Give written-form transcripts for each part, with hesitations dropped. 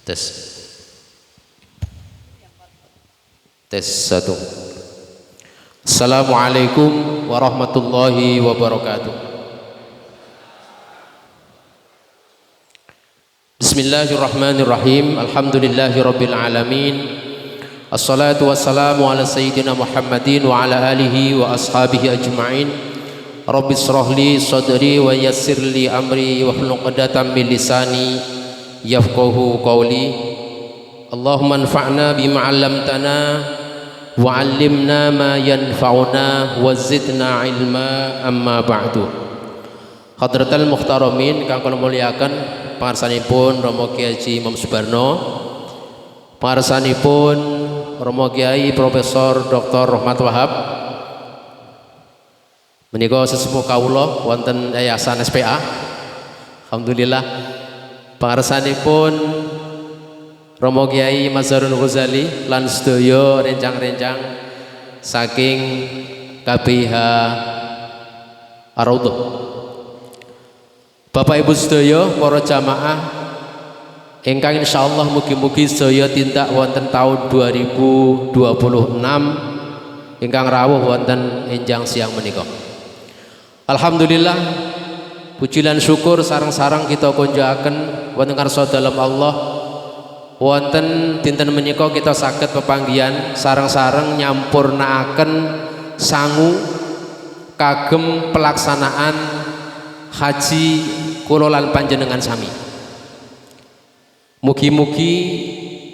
Tes. Tes 1. Assalamualaikum warahmatullahi wabarakatuh. Bismillahirrahmanirrahim. Alhamdulillahirabbil alamin. Assalatu wassalamu ala sayyidina Muhammadin wa ala alihi wa ashabihi ajma'in. Rabbi shrah li sadri wa yassir li amri wahlul 'uqdatam min lisani yafqahu qawli. Allahumma anfa'na bima 'allamtana wa 'allimna ma yanfa'una wa zidna ilma, amma ba'du. Hadratal muhtaramin kang kula muliaken pangarsanipun Rama Kyai Haji Imam Subarno, pangarsanipun Rama Kyai Profesor Dr. Rahmat Wahab, menika sesepuh kawula wonten Yayasan SPA. Alhamdulillah. Pangarsanipun Rama Kyai Mazharul Ghazali lan sedaya rencang-rencang saking KBH Ar-Raudhah. Bapak Ibu sedaya para jamaah ingkang insyaallah mugi-mugi sedaya tindak wonten tahun 2026 ingkang rawuh wonten enjang siang menika. Alhamdulillah, puji lan syukur sareng-sareng kita konjakaken wonten karsa dalem Allah. Wonten dinten menika kita saged pepanggihan sareng-sareng nyampurnaaken sangu kagem pelaksanaan haji kula lan panjenengan sami. Mugi-mugi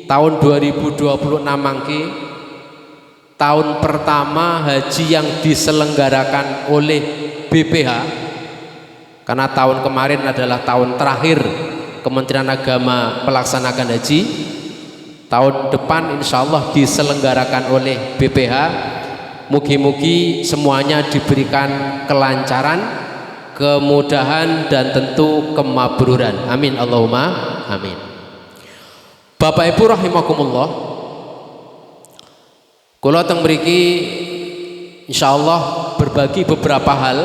tahun 2026 mangke tahun pertama haji yang diselenggarakan oleh BPH, karena tahun kemarin adalah tahun terakhir Kementerian Agama melaksanakan haji. Tahun depan insya Allah diselenggarakan oleh BPH. Mugi-mugi semuanya diberikan kelancaran, kemudahan, dan tentu kemakburan. Amin Allahumma amin. Bapak Ibu rahimakumullah, kula teng mriki insyaallah berbagi beberapa hal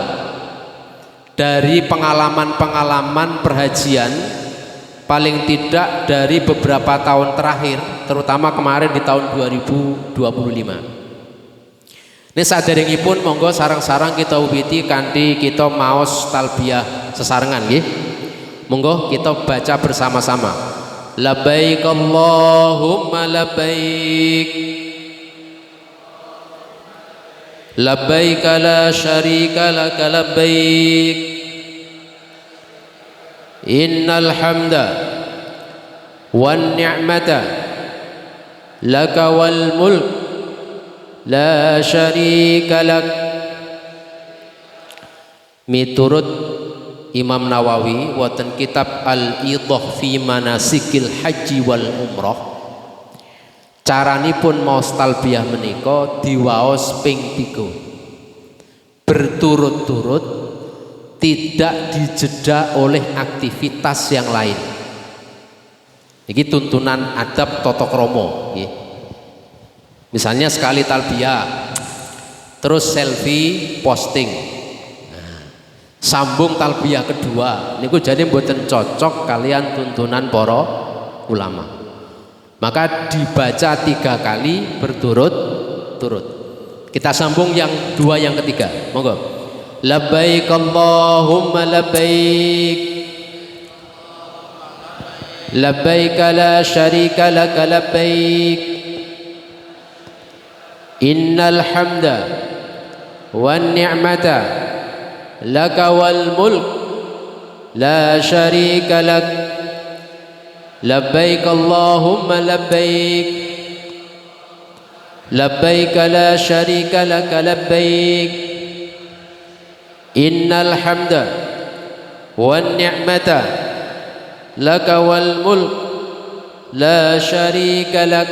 dari pengalaman-pengalaman perhajian paling tidak dari beberapa tahun terakhir, terutama kemarin di tahun 2025. Ini saderengipun monggo sarang-sarang kita ubiti kanthi kita maos talbiyah sesarengan nggih. Monggo kita baca bersama-sama. Labbaik Allahumma labbaik. Labbaik la syarika laka labbaik. Innal hamda wan ni'mata laka wal mulk la syarika lak. Miturut Imam Nawawi wonten kitab Al-Idah fi Manasikil Haji wal Umrah, caranipun maos talbiyah menika diwaos ping 3 berturut-turut, tidak dijeda oleh aktivitas yang lain. Ini tuntunan adab tata krama. Misalnya sekali talbiyah, terus selfie posting, sambung talbiyah kedua, niku jadi mboten cocok kalian tuntunan para ulama. Maka dibaca 3 kali berturut-turut. Kita sambung yang 2 yang ketiga. Monggo. Labbaik Allahumma labbaik. Labbaik la syarika laka labbaik. Innal hamda wan ni'mata laka wal mulk la syarika lak. Labbaik Allahumma labbaik. Labbaik la syarika laka labbaik. Innal hamda wan ni'mata laka wal mulk la syarika lak.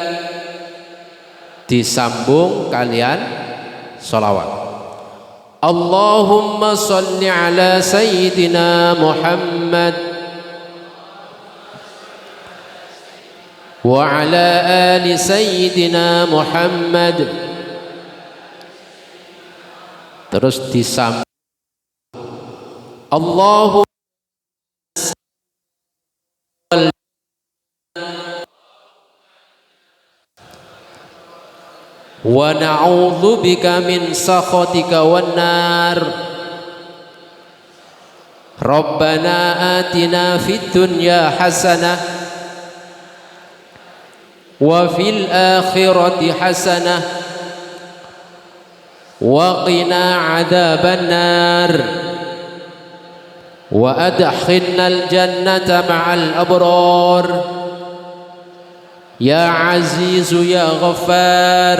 Disambung kalian sholawat. Allahumma salli ala sayyidina Muhammad wa ala ali sayyidina Muhammad. Terus disambung Allahumma wa na'udzubika min sakhatika wan nar. Rabbana atina fid dunya hasanah wa fil akhirati hasanah wa qina adzaban nar wa adkhilnal jannata ma'al abrar ya azizu ya ghaffar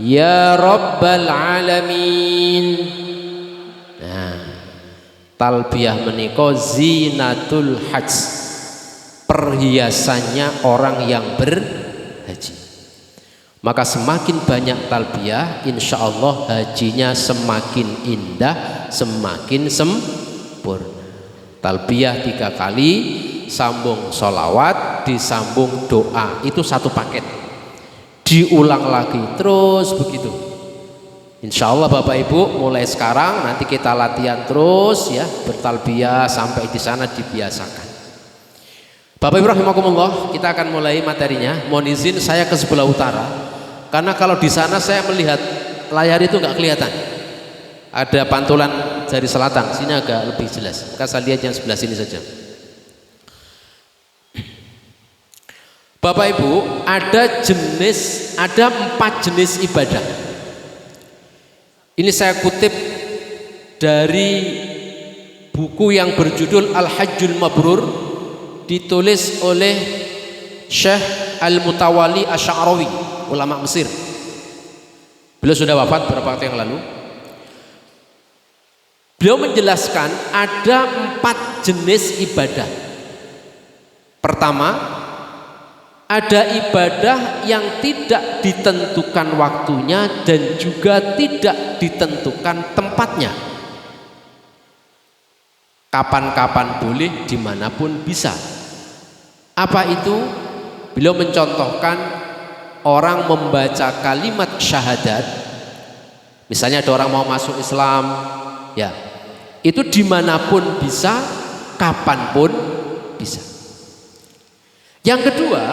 ya rabbal alamin. Nah, talbiyah menika zinatul hajj, perhiasannya orang yang berhaji. Maka semakin banyak talbiyah, insya Allah hajinya semakin indah, semakin sempurna. Talbiyah 3 kali, sambung sholawat, disambung doa, itu satu paket. Diulang lagi terus begitu. Insya Allah Bapak Ibu mulai sekarang nanti kita latihan terus ya, bertalbiyah sampai di sana dibiasakan. Bapak Ibu rahimakumullah, kita akan mulai materinya. Mohon izin saya ke sebelah utara, karena kalau di sana saya melihat layar itu nggak kelihatan. Ada pantulan dari selatan, sini agak lebih jelas. Maka saya lihat yang sebelah sini saja. Bapak Ibu, ada 4 jenis ibadah. Ini saya kutip dari buku yang berjudul Al-Hajjul Mabrur, ditulis oleh Syekh Al-Mutawali Asy'arawi, ulama Mesir. Beliau sudah wafat beberapa waktu yang lalu. Beliau menjelaskan ada 4 jenis ibadah. Pertama, ada ibadah yang tidak ditentukan waktunya dan juga tidak ditentukan tempatnya. Kapan-kapan boleh, dimanapun bisa. Apa itu? Beliau mencontohkan orang membaca kalimat syahadat. Misalnya ada orang mau masuk Islam, ya, itu dimanapun bisa, kapanpun bisa. Yang kedua,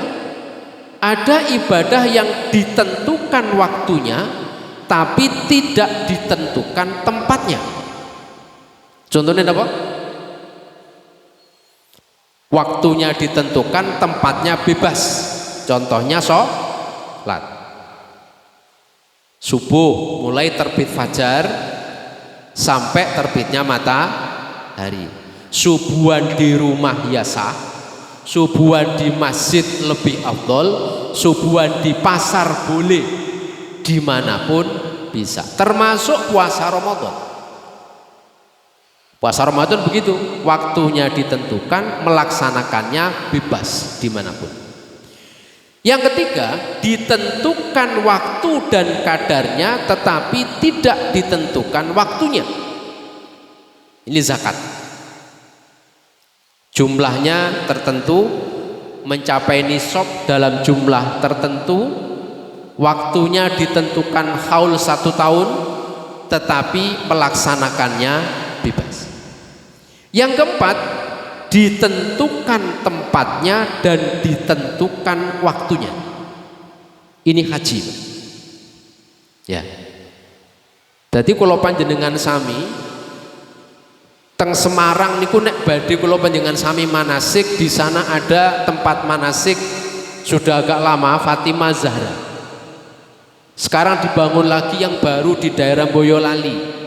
ada ibadah yang ditentukan waktunya tapi tidak ditentukan tempatnya. Contohnya apa? Waktunya ditentukan, tempatnya bebas. Contohnya sholat subuh, mulai terbit fajar sampai terbitnya matahari. Subuhan di rumah ya sah, subuhan di masjid lebih afdol, subuhan di pasar boleh, dimanapun bisa. Termasuk puasa Ramadan. Puasa Ramadan begitu, waktunya ditentukan, melaksanakannya bebas dimanapun. Yang ketiga, ditentukan waktu dan kadarnya tetapi tidak ditentukan waktunya. Ini zakat. Jumlahnya tertentu, mencapai nisab dalam jumlah tertentu, waktunya ditentukan haul 1 tahun, tetapi melaksanakannya bebas. Yang keempat, ditentukan tempatnya dan ditentukan waktunya. Ini haji, ya. Jadi kalau panjenengan sami teng Semarang niku nek badhe kula panjenengan sami manasik, di sana ada tempat manasik sudah agak lama, Fatimah Zahra. Sekarang dibangun lagi yang baru di daerah Boyolali.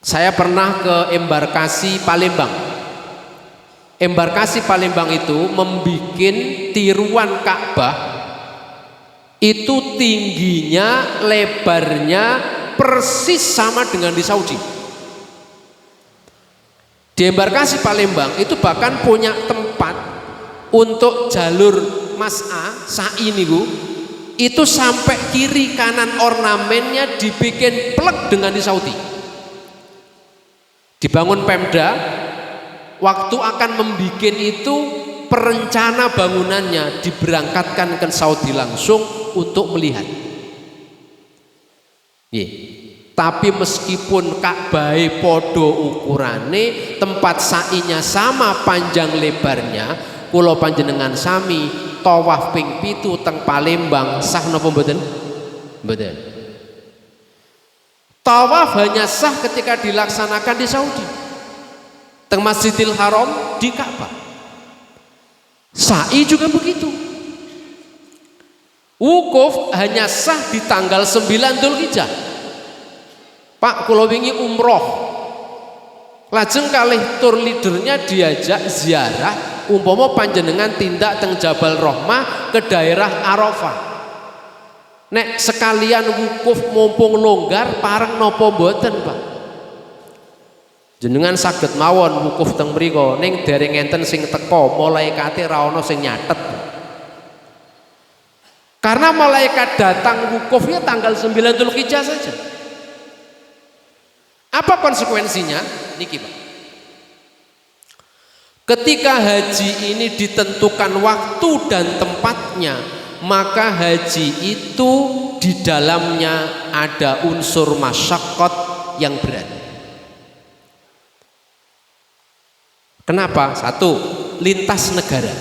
Saya pernah ke embarkasi Palembang. Embarkasi Palembang itu membikin tiruan Ka'bah, itu tingginya, lebarnya persis sama dengan di Saudi. Di embarkasi Palembang itu bahkan punya tempat untuk jalur mas'a, sa'i niku, itu sampai kiri kanan ornamennya dibikin plek dengan di Saudi. Dibangun Pemda, waktu akan membikin itu perencana bangunannya diberangkatkan ke Saudi langsung untuk melihat. Tapi meskipun Ka'bah podo ukurane, tempat sa'inya sama panjang lebarnya, kula panjenengan sami tawaf ping 7 teng Palembang sah napa mboten? Mboten. Tawaf hanya sah ketika dilaksanakan di Saudi, teng Masjidil Haram, di Ka'bah. Sa'i juga begitu. Wukuf hanya sah di tanggal 9 Dzulhijjah. Pak, kula wingi umroh, lajeng kalih tur leadernya diajak ziarah, umpama panjenengan tindak teng Jabal Rahmah ke daerah Arafah. Nek sekalian wukuf mumpung longgar pareng napa mboten, Pak? Jenengan saged mawon wukuf teng mriku, ning dereng enten sing teka, malaikate ra ana sing nyatet. Karena malaikat datang wukufnya tanggal 9 Dzulhijjah saja. Apa konsekuensinya? Niki, Pak. Ketika haji ini ditentukan waktu dan tempatnya, maka haji itu di dalamnya ada unsur masyaqqat yang berat. Kenapa? Satu, lintas negara.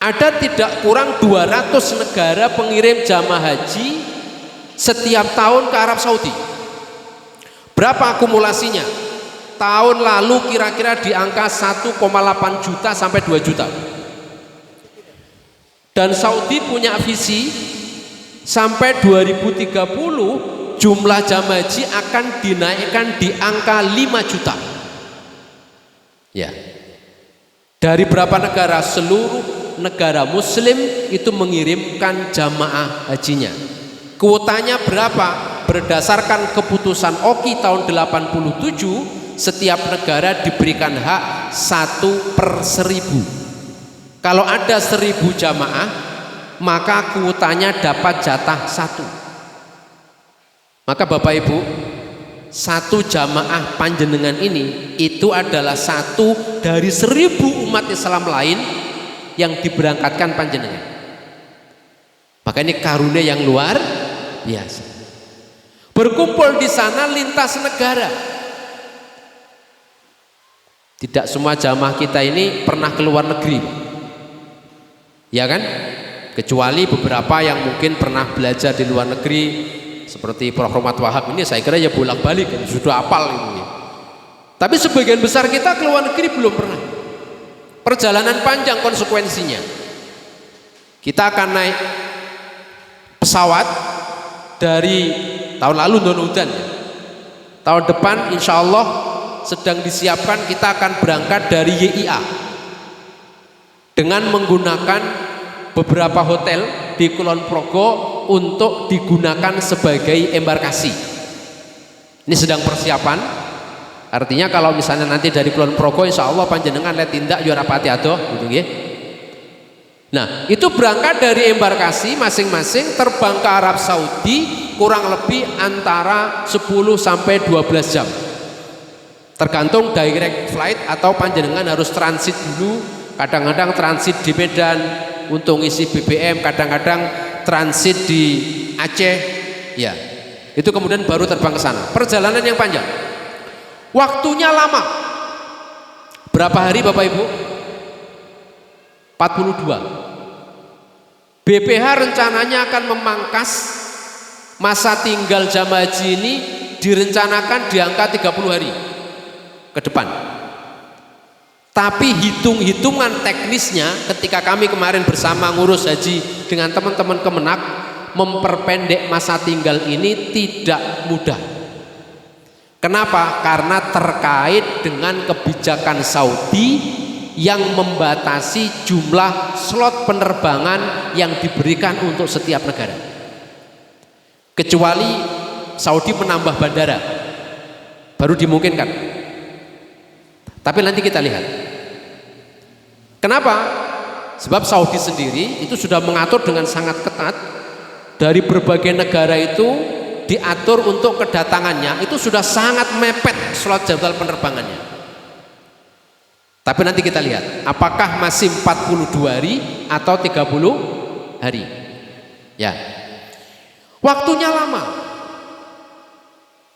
Ada tidak kurang 200 negara pengirim jamaah haji setiap tahun ke Arab Saudi. Berapa akumulasinya? Tahun lalu kira-kira di angka 1,8 juta sampai 2 juta. Dan Saudi punya visi sampai 2030 jumlah jamaah haji akan dinaikkan di angka 5 juta. Ya. Dari berapa negara? Seluruh negara muslim itu mengirimkan jamaah hajinya. Kuotanya berapa? Berdasarkan keputusan OKI tahun 87, setiap negara diberikan hak 1/1000. Kalau ada 1000 jamaah, maka kuotanya dapat jatah 1. Maka Bapak Ibu, 1 jamaah panjenengan ini itu adalah 1 dari 1000 umat Islam lain yang diberangkatkan panjenengan. Maka ini karunia yang luar biasa. Berkumpul di sana lintas negara. Tidak semua jamaah kita ini pernah keluar negeri, ya kan? Kecuali beberapa yang mungkin pernah belajar di luar negeri, seperti Prof. Romat Wahab ini saya kira ya bolak-balik, sudah hafal ini. Tapi sebagian besar kita keluar negeri belum pernah. Perjalanan panjang konsekuensinya. Kita akan naik pesawat dari tahun lalu non-hujan. Tahun depan insya Allah sedang disiapkan, kita akan berangkat dari YIA dengan menggunakan beberapa hotel di Kulon Progo untuk digunakan sebagai embarkasi. Ini sedang persiapan. Artinya kalau misalnya nanti dari Kulon Progo insya Allah panjenengan lihat tindak juara pati adoh gitu ya. Nah itu berangkat dari embarkasi masing-masing terbang ke Arab Saudi kurang lebih antara 10 sampai 12 jam. Tergantung direct flight atau panjenengan harus transit dulu. Kadang-kadang transit di Medan untuk ngisi BBM, kadang-kadang transit di Aceh. Ya, itu kemudian baru terbang ke sana. Perjalanan yang panjang. Waktunya lama. Berapa hari Bapak Ibu? 42. BPH rencananya akan memangkas masa tinggal jamaah haji ini, direncanakan di angka 30 hari ke depan. Tapi hitung-hitungan teknisnya ketika kami kemarin bersama ngurus haji dengan teman-teman Kemenak, memperpendek masa tinggal ini tidak mudah. Kenapa? Karena terkait dengan kebijakan Saudi yang membatasi jumlah slot penerbangan yang diberikan untuk setiap negara. Kecuali Saudi menambah bandara, baru dimungkinkan. Tapi nanti kita lihat. Kenapa? Sebab Saudi sendiri itu sudah mengatur dengan sangat ketat. Dari berbagai negara itu diatur untuk kedatangannya itu sudah sangat mepet slot jadwal penerbangannya. Tapi nanti kita lihat apakah masih 42 hari atau 30 hari. Ya. Waktunya lama.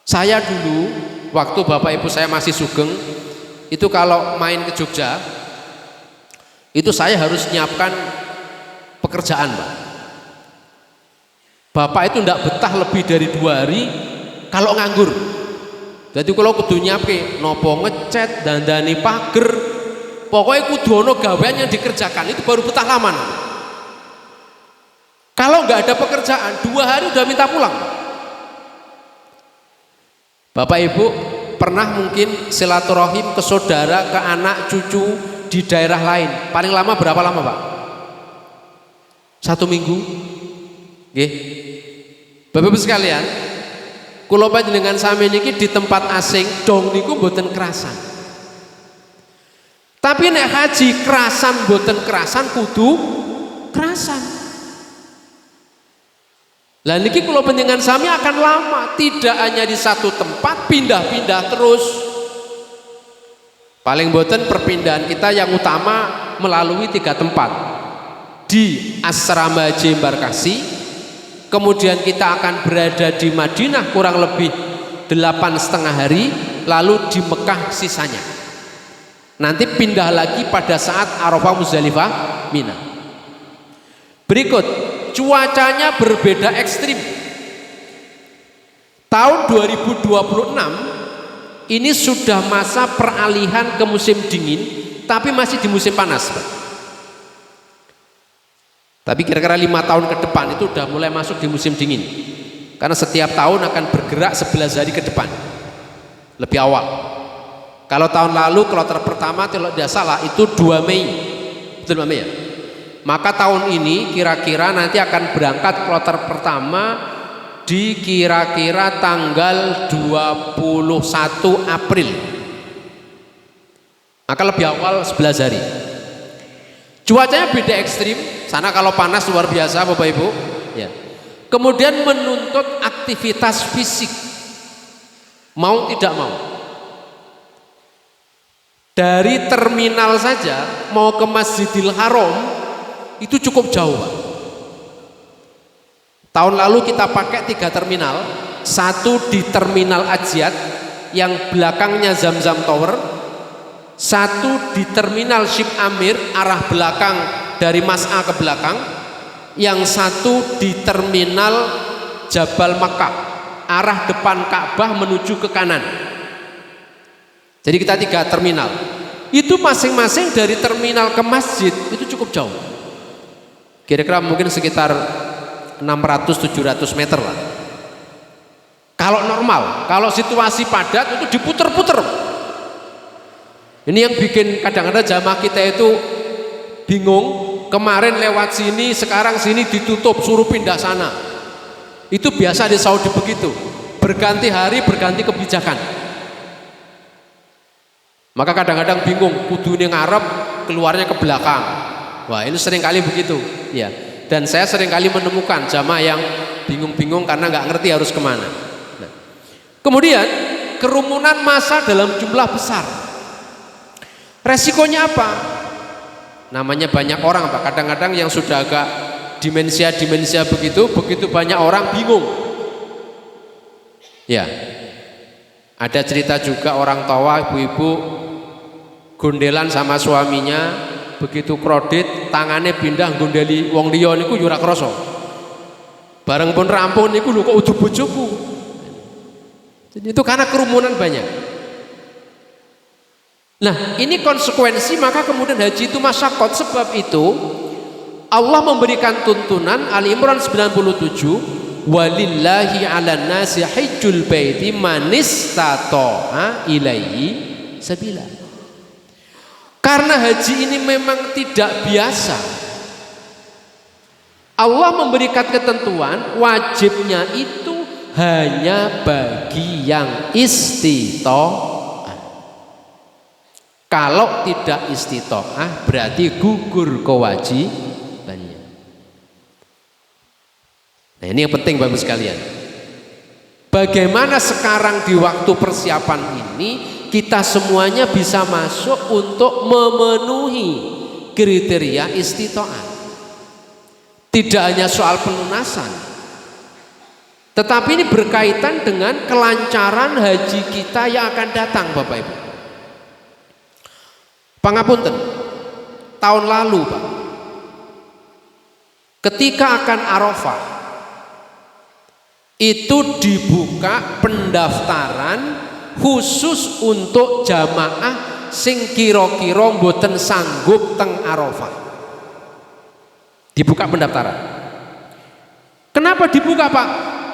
Saya dulu waktu Bapak Ibu saya masih sugeng itu kalau main ke Jogja Itu saya harus nyiapkan pekerjaan, Pak. Bapak itu ndak betah lebih dari 2 hari kalau nganggur. Jadi kalau kudu nyiapke nopo ngecat, dandani pager, pokoknya kudu ono gawean yang dikerjakan, itu baru betah lama. Kalau nggak ada pekerjaan 2 hari udah minta pulang. Bapak Ibu pernah mungkin silaturahim ke saudara, ke anak, cucu di daerah lain, paling lama berapa lama, Pak? 1 minggu. Nggih. Bapak Ibu sekalian, kula panjenengan sami niki di tempat asing dong niku mboten kerasan. Tapi nek haji kerasan mboten kerasan kudu kerasan. Lah niki kula panjenengan sami akan lama, tidak hanya di satu tempat, pindah-pindah terus. Paling mboten perpindahan kita yang utama melalui 3 tempat. Di asrama Haji Embarkasi, kemudian kita akan berada di Madinah kurang lebih 8,5 hari, lalu di Mekah sisanya. Nanti pindah lagi pada saat Arafah, Muzdalifah, Mina. Berikut, cuacanya berbeda ekstrim. Tahun 2026 ini sudah masa peralihan ke musim dingin, tapi masih di musim panas, Pak. Tapi kira-kira 5 tahun ke depan itu udah mulai masuk di musim dingin, karena setiap tahun akan bergerak 11 hari ke depan, lebih awal. Kalau tahun lalu kloter pertama kalau tidak salah itu 2 Mei, betul 2 Mei ya? Maka tahun ini kira-kira nanti akan berangkat kloter pertama di kira-kira tanggal 21 April, maka lebih awal 11 hari. Cuacanya beda ekstrim, sana kalau panas luar biasa Bapak Ibu ya. Kemudian menuntut aktivitas fisik, mau tidak mau. Dari terminal saja mau ke Masjidil Haram itu cukup jauh, Pak. Tahun lalu kita pakai 3 terminal, satu di Terminal Ajiat yang belakangnya Zamzam Tower, satu di Terminal Ship Amir arah belakang dari Mas'a ke belakang, yang satu di Terminal Jabal Makkah arah depan Ka'bah menuju ke kanan. Jadi kita 3 terminal, itu masing-masing dari terminal ke masjid itu cukup jauh, kira-kira mungkin sekitar 600-700 meter lah. Kalau normal, kalau situasi padat itu diputer-puter. Ini yang bikin kadang-kadang jamaah kita itu bingung, kemarin lewat sini, sekarang sini ditutup, suruh pindah sana. Itu biasa di Saudi begitu, berganti hari berganti kebijakan. Maka kadang-kadang bingung, kudu ini ngarep, keluarnya ke belakang. Wah, ini sering kali begitu ya. Dan saya sering kali menemukan jamaah yang bingung-bingung karena nggak ngerti harus kemana. Nah, kemudian kerumunan massa dalam jumlah besar. Resikonya apa? Namanya banyak orang, Pak. Kadang-kadang yang sudah agak dimensia begitu banyak orang bingung. Ya, ada cerita juga orang tua ibu-ibu gondelan sama suaminya, begitu kredit tangannya pindah gondeli wong liya niku yo ora krasa. Bareng pun rampung niku lho kok ujug-ujugku. Jadi itu karena kerumunan banyak. Nah, ini konsekuensi, maka kemudian haji itu masyakot. Sebab itu Allah memberikan tuntunan Ali Imran 97, walillahi 'alan nasi hajjul baiti man istata'a ilaihi sabila. Karena haji ini memang tidak biasa, Allah memberikan ketentuan wajibnya itu hanya bagi yang istita'ah. Kalau tidak istita'ah berarti gugur kewajibannya. Nah, ini yang penting Bapak sekalian. Bagaimana sekarang di waktu persiapan ini kita semuanya bisa masuk untuk memenuhi kriteria istita'ah. Tidak hanya soal pelunasan, tetapi ini berkaitan dengan kelancaran haji kita yang akan datang Bapak Ibu. Pangapunten, tahun lalu, Pak, ketika akan Arafah itu dibuka pendaftaran khusus untuk jamaah sing kira-kira mboten sanggup teng Arafah. Dibuka pendaftaran. Kenapa dibuka, Pak?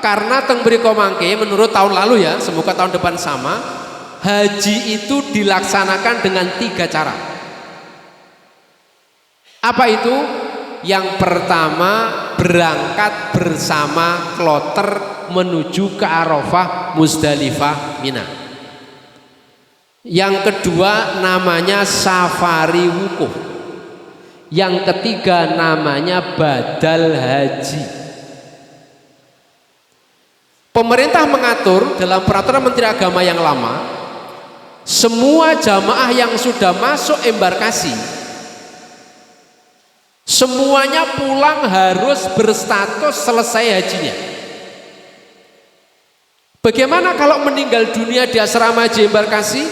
Karena teng mriko mangke menurut tahun lalu ya, semoga tahun depan sama, haji itu dilaksanakan dengan 3 cara. Apa itu? Yang pertama, berangkat bersama kloter menuju ke Arafah, Muzdalifah, Mina. Yang kedua namanya safari wukuf. Yang ketiga namanya badal haji. Pemerintah mengatur dalam peraturan Menteri Agama yang lama, semua jamaah yang sudah masuk embarkasi semuanya pulang harus berstatus selesai hajinya. Bagaimana kalau meninggal dunia di asrama haji embarkasi?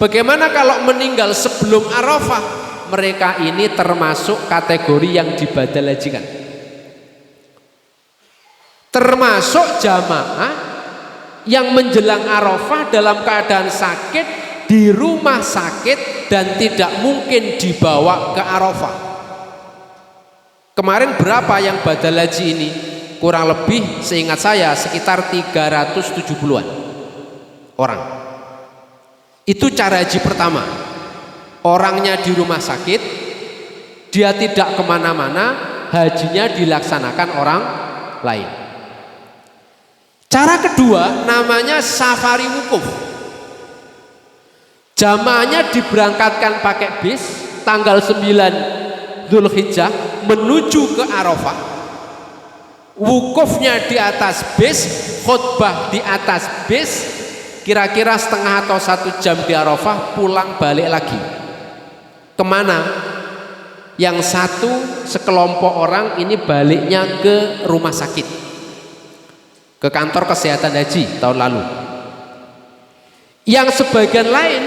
Bagaimana kalau meninggal sebelum Arafah? Mereka ini termasuk kategori yang dibadal hajikan. Termasuk jamaah yang menjelang Arafah dalam keadaan sakit di rumah sakit dan tidak mungkin dibawa ke Arafah. Kemarin berapa yang badal haji ini? Kurang lebih seingat saya sekitar 370-an orang. Itu cara haji pertama. Orangnya di rumah sakit, dia tidak kemana-mana, hajinya dilaksanakan orang lain. Cara kedua namanya safari wukuf. Jamaahnya diberangkatkan pakai bis tanggal 9 Dzulhijjah menuju ke Arafah. Wukufnya di atas bis, khutbah di atas bis, kira-kira setengah atau 1 jam di Arafah, pulang balik lagi. Kemana? Yang satu sekelompok orang ini baliknya ke rumah sakit, ke kantor kesehatan haji tahun lalu. Yang sebagian lain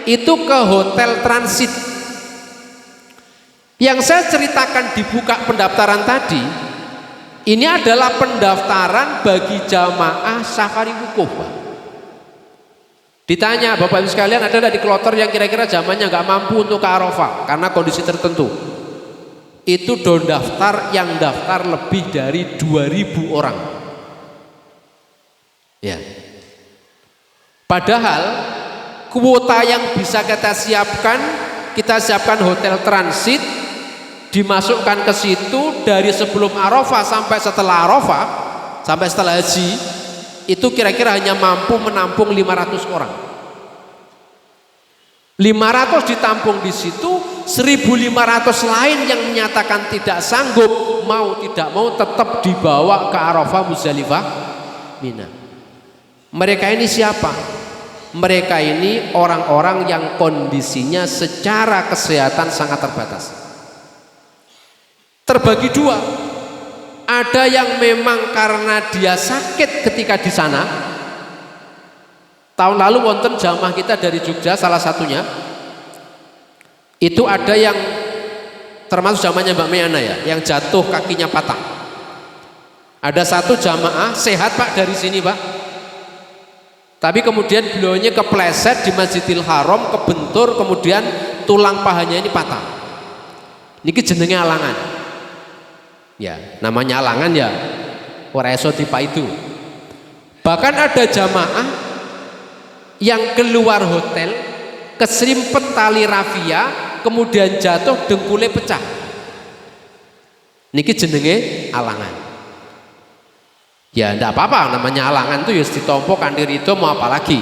itu ke hotel transit. Yang saya ceritakan dibuka pendaftaran tadi, ini adalah pendaftaran bagi jamaah safari wukuf, Pak. Ditanya, Bapak Ibu sekalian, ada di kloter yang kira-kira zamannya nggak mampu untuk ke Arafah karena kondisi tertentu. Itu don daftar yang daftar lebih dari 2.000 orang. Ya. Padahal kuota yang bisa kita siapkan hotel transit, dimasukkan ke situ dari sebelum Arafah sampai setelah Arafah, sampai setelah haji, itu kira-kira hanya mampu menampung 500 orang. 500 ditampung di situ, 1.500 lain yang menyatakan tidak sanggup, mau tidak mau tetap dibawa ke Arafah, Muzdalifah, Mina. Mereka ini siapa? Mereka ini orang-orang yang kondisinya secara kesehatan sangat terbatas. Terbagi dua. Ada yang memang karena dia sakit ketika di sana. Tahun lalu wonten jamaah kita dari Jogja salah satunya. Itu ada yang termasuk jamaahnya Mbak Meana ya, yang jatuh kakinya patah. Ada satu jamaah sehat, Pak, dari sini, Pak. Tapi kemudian beliaunya kepleset di Masjidil Haram, kebentur, kemudian tulang pahanya ini patah. Niki jenenge alangan. Ya, namanya alangan ya. Ora iso dipaidu. Bahkan ada jamaah yang keluar hotel, keserimpet tali rafia, kemudian jatuh, dengkulnya pecah. Niki jenenge alangan. Ya enggak apa-apa, namanya alangan itu ya ditompo kandir itu mau apa lagi.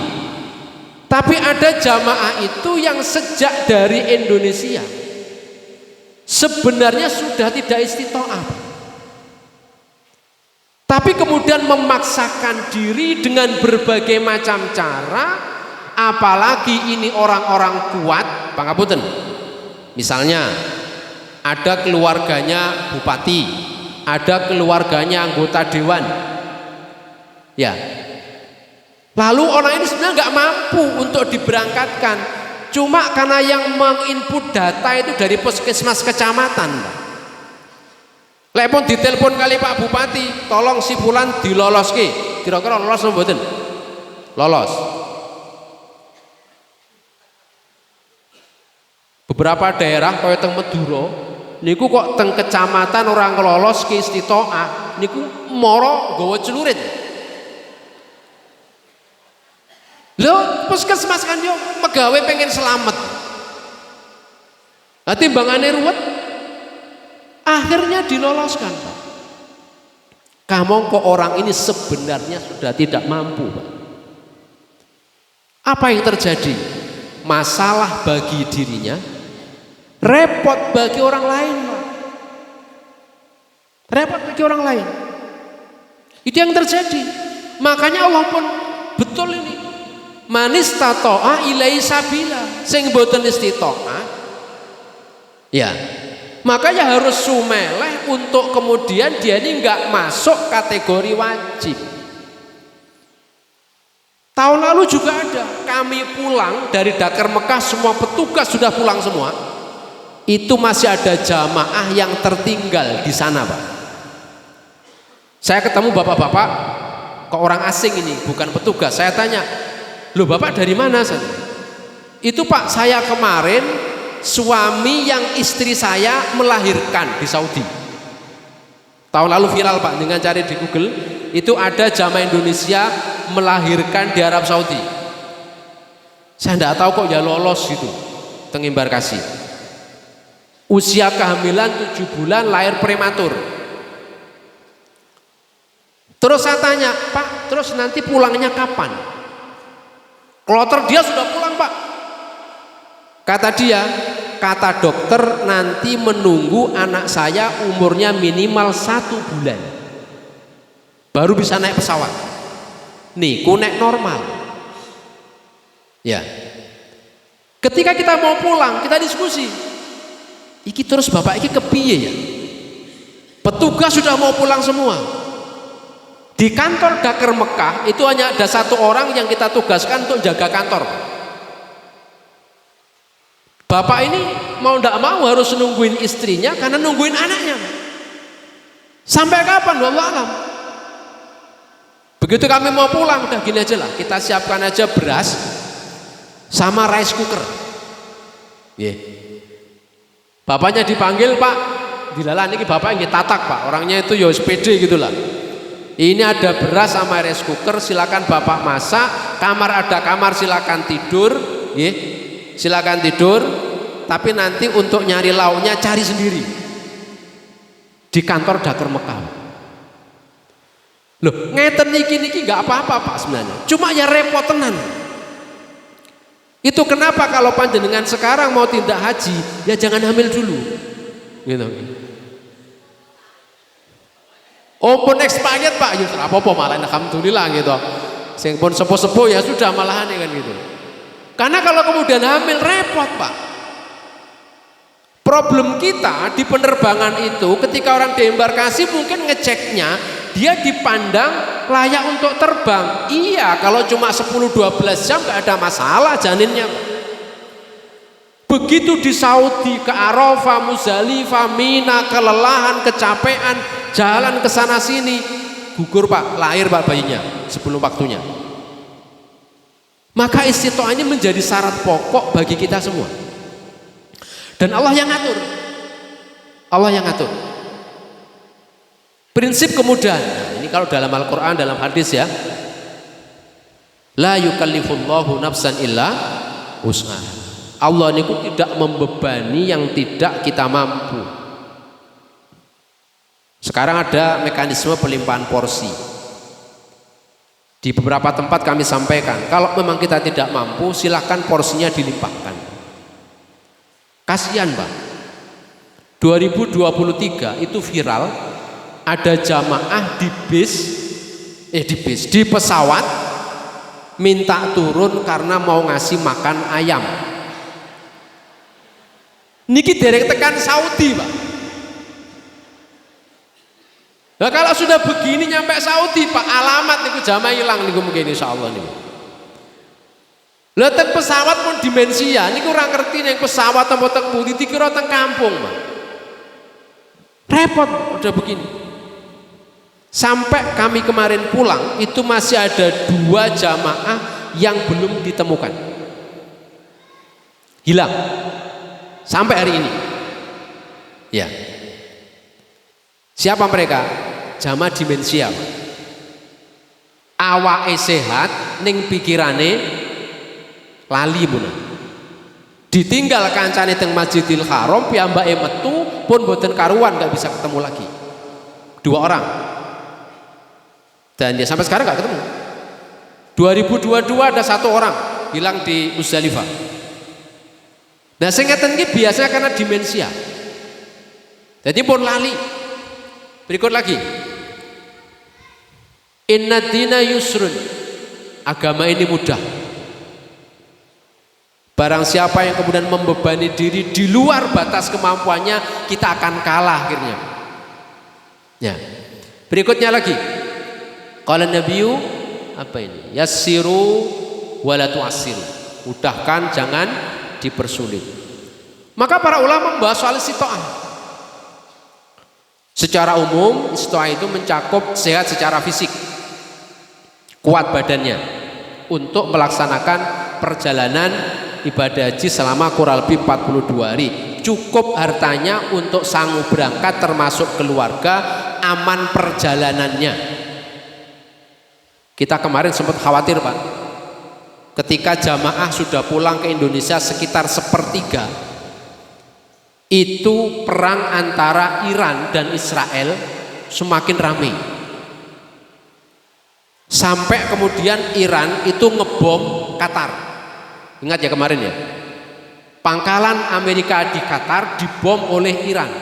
Tapi ada jamaah itu yang sejak dari Indonesia sebenarnya sudah tidak istitoah, tapi kemudian memaksakan diri dengan berbagai macam cara, apalagi ini orang-orang kuat, pangapunten. Misalnya ada keluarganya bupati, ada keluarganya anggota dewan. Ya. Lalu orang ini sebenarnya nggak mampu untuk diberangkatkan, Cuma karena yang menginput data itu dari puskesmas kecamatan, Pak. Lepon ditelepon kali Pak Bupati, tolong si fulan diloloske. Kira-kira lolos apa mboten? Lolos. Beberapa daerah kaya teng Madura niku kok teng kecamatan orang lolos ke istitoah niku moro gawa celurit. Lho, puskesmas kan yo megawe pengen selamat. Lah timbangane ruwet akhirnya diloloskan, Pak. Kamu kok orang ini sebenarnya sudah tidak mampu, Pak. Apa yang terjadi? Masalah bagi dirinya, repot bagi orang lain, Pak. Repot bagi orang lain. Itu yang terjadi. Makanya Allah pun betul ini. Manis tato'a ilai sabila. Sing boten istito'ah, ya makanya harus sumeleh untuk kemudian dia ini nggak masuk kategori wajib. Tahun lalu juga ada, kami pulang dari Dakar Mekah, semua petugas sudah pulang semua. Itu masih ada jamaah yang tertinggal di sana, Pak. Saya ketemu bapak-bapak, kok orang asing ini, bukan petugas. Saya tanya, loh Bapak dari mana? Itu Pak, saya kemarin suami yang istri saya melahirkan di Saudi. Tahun lalu viral, Pak, dengan cari di Google, itu ada jamaah Indonesia melahirkan di Arab Saudi. Saya tidak tahu kok ya lolos gitu teng embarkasi. Usia kehamilan 7 bulan, lahir prematur. Terus saya tanya, Pak, terus nanti pulangnya kapan? Kloter dia sudah pulang, Pak. Kata dia, kata dokter nanti menunggu anak saya umurnya minimal 1 bulan baru bisa naik pesawat. Niku nek normal. Ya. Ketika kita mau pulang, kita diskusi. Iki terus Bapak iki kepiye ya? Petugas sudah mau pulang semua. Di kantor Dakar Mekah itu hanya ada 1 orang yang kita tugaskan untuk jaga kantor. Bapak ini mau ndak mau harus nungguin istrinya karena nungguin anaknya. Sampai kapan? Wallahu alam. Begitu kami mau pulang, udah gini aja lah, kita siapkan aja beras sama rice cooker. Bapaknya dipanggil, Pak, dilalah ini bapak yang tatak, Pak, orangnya itu ya SPD gitulah. Ini ada beras sama rice cooker, silakan Bapak masak, kamar ada kamar silakan tidur, silakan tidur, tapi nanti untuk nyari lauknya cari sendiri di kantor Dakar Mekah. Loh, ngeten niki nggak apa-apa, Pak, sebenarnya. Cuma ya repot tenan. Itu kenapa kalau panjenengan sekarang mau tindak haji, ya jangan hamil dulu. Gitu. Open expired, Pak, ya apa-apa malah alhamdulillah gitu. Sing pun sepuh-sepuh ya sudah malahan kan gitu. Karena kalau kemudian hamil repot, Pak. Problem kita di penerbangan itu ketika orang diembarkasi mungkin ngeceknya dia dipandang layak untuk terbang. Iya, kalau cuma 10-12 jam gak ada masalah janinnya. Begitu di Saudi ke Arafah, Muzdalifah, Mina, kelelahan, kecapean, jalan ke sana sini, gugur, Pak, lahir, Pak, bayinya sebelum waktunya. Maka istitoah ini menjadi syarat pokok bagi kita semua. Dan Allah yang ngatur. Allah yang ngatur. Prinsip kemudahan. Nah, ini kalau dalam Al-Qur'an, dalam hadis ya. La yukallifullahu nafsan illa wus'aha. Allah niku tidak membebani yang tidak kita mampu. Sekarang ada mekanisme pelimpahan porsi. Di beberapa tempat kami sampaikan, kalau memang kita tidak mampu, silahkan porsinya dilimpahkan. Kasihan, Pak. 2023 itu viral, ada jamaah di pesawat minta turun karena mau ngasih makan ayam. Niki derek tekan Saudi, Pak. Nah, kalau sudah begini nyampe Saudi, Pak, alamat niku jamaah hilang niku mungkin insyaallah niku. Lha teng pesawat pun dimensia niku ora ngerti ning pesawat apa teng pundi dikira teng kampung, Pak. Repot udah begini. Sampai kami kemarin pulang itu masih ada 2 jamaah yang belum ditemukan. Hilang. Sampai hari ini. Ya. Siapa mereka? Jamaah demensia. Awake sehat ning pikirane lali pun. Ditinggal kancane teng Masjidil Haram piyambake metu pun boten karuan, nggak bisa ketemu lagi. 2 orang. Dan dia sampai sekarang nggak ketemu. 2022 ada 1 orang hilang di Muzdalifah. Nah, sing ngeten iki biasanya karena demensia. Jadi pun lali. Berikut lagi. Inna dina yusrun. Agama ini mudah. Barang siapa yang kemudian membebani diri di luar batas kemampuannya, kita akan kalah akhirnya. Ya. Berikutnya lagi. Qala Nabiyu apa ini? Yassiru wala tu'assiru. Mudahkan, jangan dipersulit. Maka para ulama membahas soal istiqomah. Secara umum, istiqomah itu mencakup sehat secara fisik, kuat badannya untuk melaksanakan perjalanan ibadah haji selama kurang lebih 42 hari. Cukup hartanya untuk sanggup berangkat termasuk keluarga, aman perjalanannya. Kita kemarin sempat khawatir, Pak, ketika jamaah sudah pulang ke Indonesia sekitar 1/3, itu perang antara Iran dan Israel semakin ramai. Sampai kemudian Iran itu ngebom Qatar. Ingat ya kemarin ya, pangkalan Amerika di Qatar dibom oleh Iran.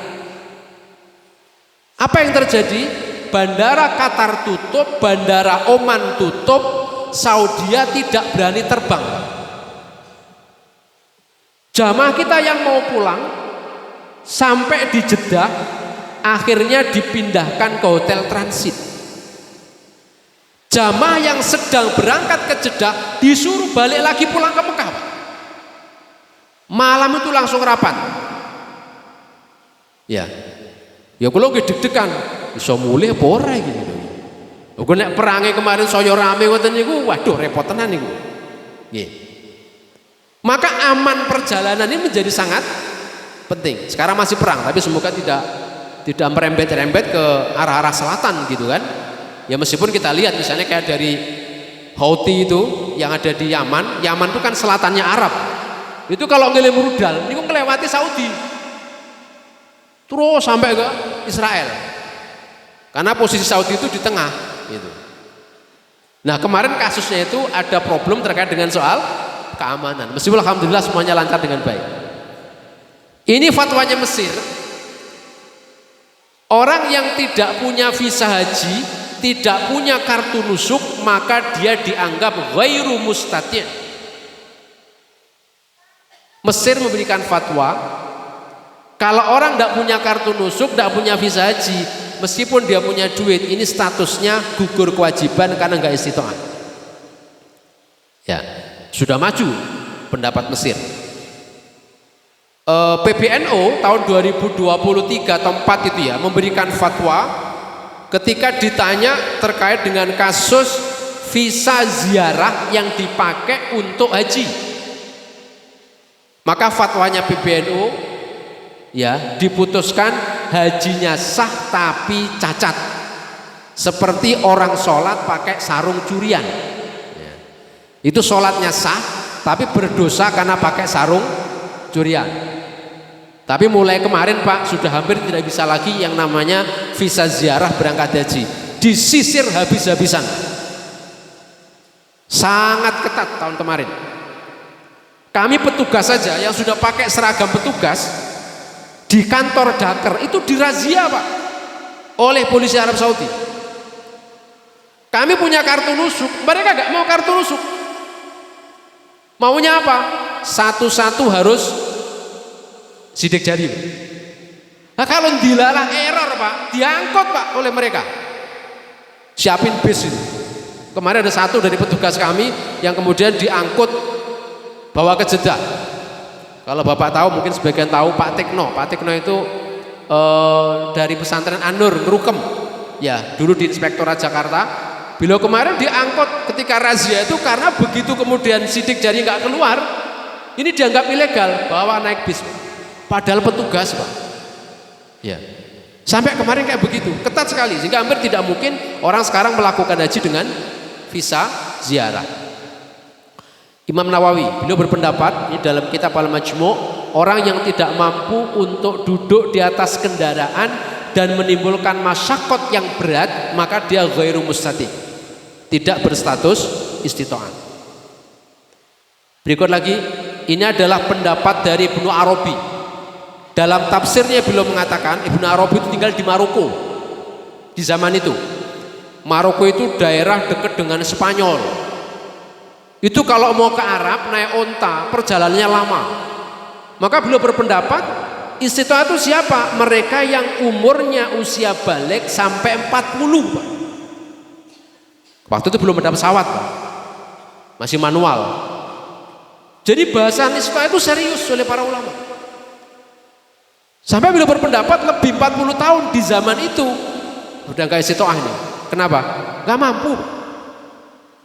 Apa yang terjadi? Bandara Qatar tutup, bandara Oman tutup, Saudi tidak berani terbang. Jamaah kita yang mau pulang sampai di Jeddah akhirnya dipindahkan ke hotel transit. Jamaah yang sedang berangkat ke Jeddah disuruh balik lagi pulang ke Mekah. Malam itu langsung rapat. Ya. Ya kula nggih deg-degan, iso mulih apa ora iki. Lho nek perange kemarin saya rame ngoten niku, waduh repot tenan niku. Nggih. Maka aman perjalanan ini menjadi sangat penting. Sekarang masih perang, tapi semoga tidak merembet-rembet ke arah-arah selatan gitu kan. Ya meskipun kita lihat misalnya kayak dari Houthi itu yang ada di Yaman itu kan selatannya Arab. Itu kalau ngirim rudal, ini melewati Saudi. Terus sampai ke Israel. Karena posisi Saudi itu di tengah gitu. Nah, kemarin kasusnya itu ada problem terkait dengan soal keamanan. Meskipun alhamdulillah semuanya lancar dengan baik. Ini fatwanya Mesir. Orang yang tidak punya visa haji, tidak punya kartu nusuk, maka dia dianggap ghairu mustati'. Mesir memberikan fatwa, kalau orang tidak punya kartu nusuk, tidak punya visa haji, meskipun dia punya duit, ini statusnya gugur kewajiban karena nggak istiqomah. Ya, sudah maju pendapat Mesir. PBNU tahun 2023 atau 4 itu ya memberikan fatwa ketika ditanya terkait dengan kasus visa ziarah yang dipakai untuk haji. Maka fatwanya PBNU ya diputuskan hajinya sah tapi cacat, seperti orang sholat pakai sarung curian ya. Itu sholatnya sah tapi berdosa karena pakai sarung curian. Tapi mulai kemarin Pak sudah hampir tidak bisa lagi yang namanya visa ziarah berangkat haji, disisir habis-habisan, sangat ketat tahun kemarin. Kami petugas saja yang sudah pakai seragam petugas di kantor Dakar itu dirazia Pak oleh polisi Arab Saudi. Kami punya kartu nusuk, mereka gak mau kartu nusuk. Maunya apa? Satu-satu harus sidik jari. Nah kalau dilarang error Pak, diangkut Pak oleh mereka. Siapin bis itu. Kemarin ada satu dari petugas kami yang kemudian diangkut bawa ke Jeddah. Kalau Bapak tahu, mungkin sebagian tahu Pak Tekno. Pak Tekno itu dari pesantren An-Nur Ngerukem. Ya, dulu di Inspektorat Jakarta. Beliau kemarin diangkut ketika razia itu karena begitu kemudian sidik jari nggak keluar, ini dianggap ilegal, bawa naik bis. Padahal petugas, Pak. Ya. Sampai kemarin kayak begitu, ketat sekali, sehingga hampir tidak mungkin orang sekarang melakukan haji dengan visa ziarah. Imam Nawawi, beliau berpendapat ini dalam kitab Al-Majmu', orang yang tidak mampu untuk duduk di atas kendaraan dan menimbulkan masyaqqat yang berat, maka dia ghairu mustati', tidak berstatus istita'ah. Berikut lagi, ini adalah pendapat dari Ibnu Arabi. Dalam tafsirnya beliau mengatakan, Ibnu Arabi itu tinggal di Maroko di zaman itu. Maroko itu daerah dekat dengan Spanyol. Itu kalau mau ke Arab naik onta perjalanannya lama. Maka beliau berpendapat istita'ah itu siapa? Mereka yang umurnya usia balik sampai 40, Pak. Waktu itu belum ada pesawat, Pak. Masih manual. Jadi bahasan istita'ah itu serius oleh para ulama. Sampai beliau berpendapat lebih 40 tahun di zaman itu udah gak istita'ah ini. Kenapa? Gak mampu.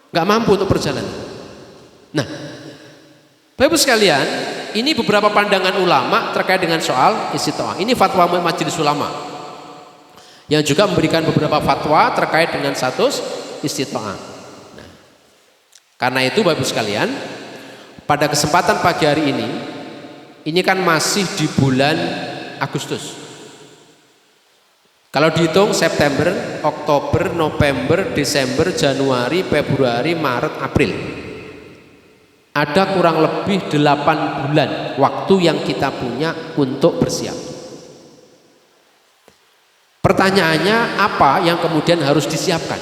Gak mampu untuk berjalan. Nah, Bapak Ibu sekalian, ini beberapa pandangan ulama terkait dengan soal istita'ah. Ini fatwa Majelis Ulama yang juga memberikan beberapa fatwa terkait dengan status istita'ah. Nah, karena itu Bapak Ibu sekalian, pada kesempatan pagi hari ini kan masih di bulan Agustus. Kalau dihitung September, Oktober, November, Desember, Januari, Februari, Maret, April, ada kurang lebih 8 bulan waktu yang kita punya untuk bersiap. Pertanyaannya, apa yang kemudian harus disiapkan?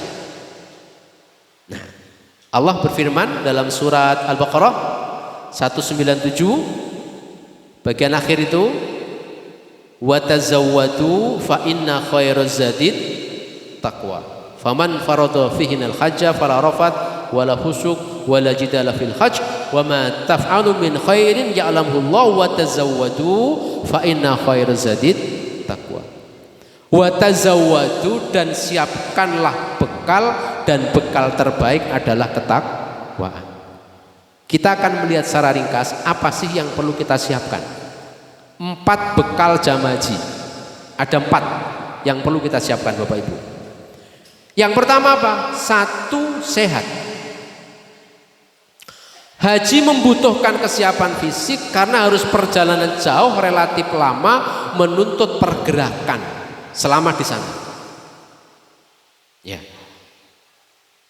Nah, Allah berfirman dalam surat Al-Baqarah 197 bagian akhir itu, wa tazawwadu fa inna khairaz zadid taqwa faman farada fihinal hajja fala rafat wala fusuk wala jidala fil hajj wa ma taf'alu min khairin ya'lamuhu Allah wa tazawwadu fa inna khairaz zadid taqwa. Wa tazawwadu, dan siapkanlah bekal, dan bekal terbaik adalah ketakwaan. Kita akan melihat secara ringkas apa sih yang perlu kita siapkan. 4 bekal jamaah haji. Ada 4 yang perlu kita siapkan Bapak Ibu. Yang pertama apa? 1, sehat. Haji membutuhkan kesiapan fisik karena harus perjalanan jauh, relatif lama, menuntut pergerakan selama di sana. Ya.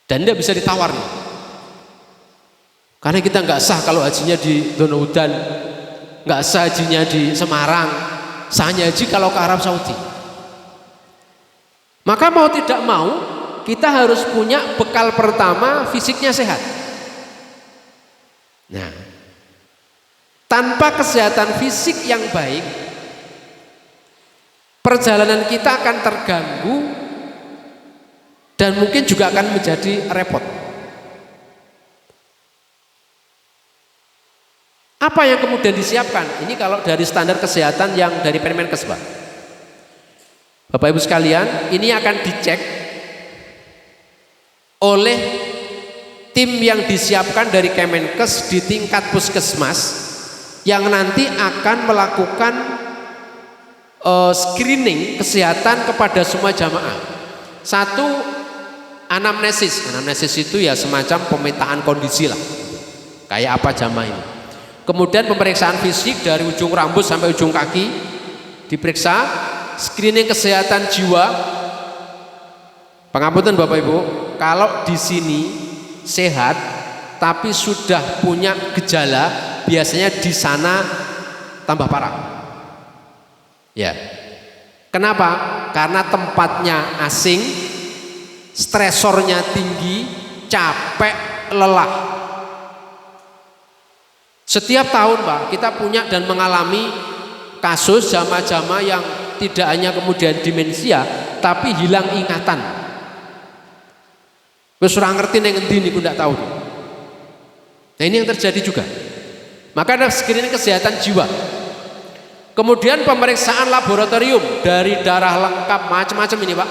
Dan tidak bisa ditawar nih. Karena kita nggak sah kalau hajinya di Donaudan, nggak sah hajinya di Semarang, sahnya haji kalau ke Arab Saudi. Maka mau tidak mau kita harus punya bekal pertama, fisiknya sehat. Nah, tanpa kesehatan fisik yang baik, perjalanan kita akan terganggu dan mungkin juga akan menjadi repot. Apa yang kemudian disiapkan? Ini kalau dari standar kesehatan yang dari Permenkes, Pak. Bapak Ibu sekalian, ini akan dicek oleh tim yang disiapkan dari Kemenkes di tingkat puskesmas yang nanti akan melakukan screening kesehatan kepada semua jamaah. 1, anamnesis. Anamnesis itu ya semacam pemetaan kondisi lah, kayak apa jamaah ini. Kemudian pemeriksaan fisik dari ujung rambut sampai ujung kaki diperiksa. Screening kesehatan jiwa. Pengampunan Bapak Ibu, kalau di sini sehat tapi sudah punya gejala, biasanya di sana tambah parah. Ya. Kenapa? Karena tempatnya asing, stresornya tinggi, capek, lelah. Setiap tahun, Pak, kita punya dan mengalami kasus jamaah-jamaah yang tidak hanya kemudian demensia, tapi hilang ingatan. Wis ora ngerti ning endi niku ndak tahu. Nah, ini yang terjadi juga. Maka ada screening kesehatan jiwa. Kemudian pemeriksaan laboratorium dari darah lengkap macam-macam ini Pak.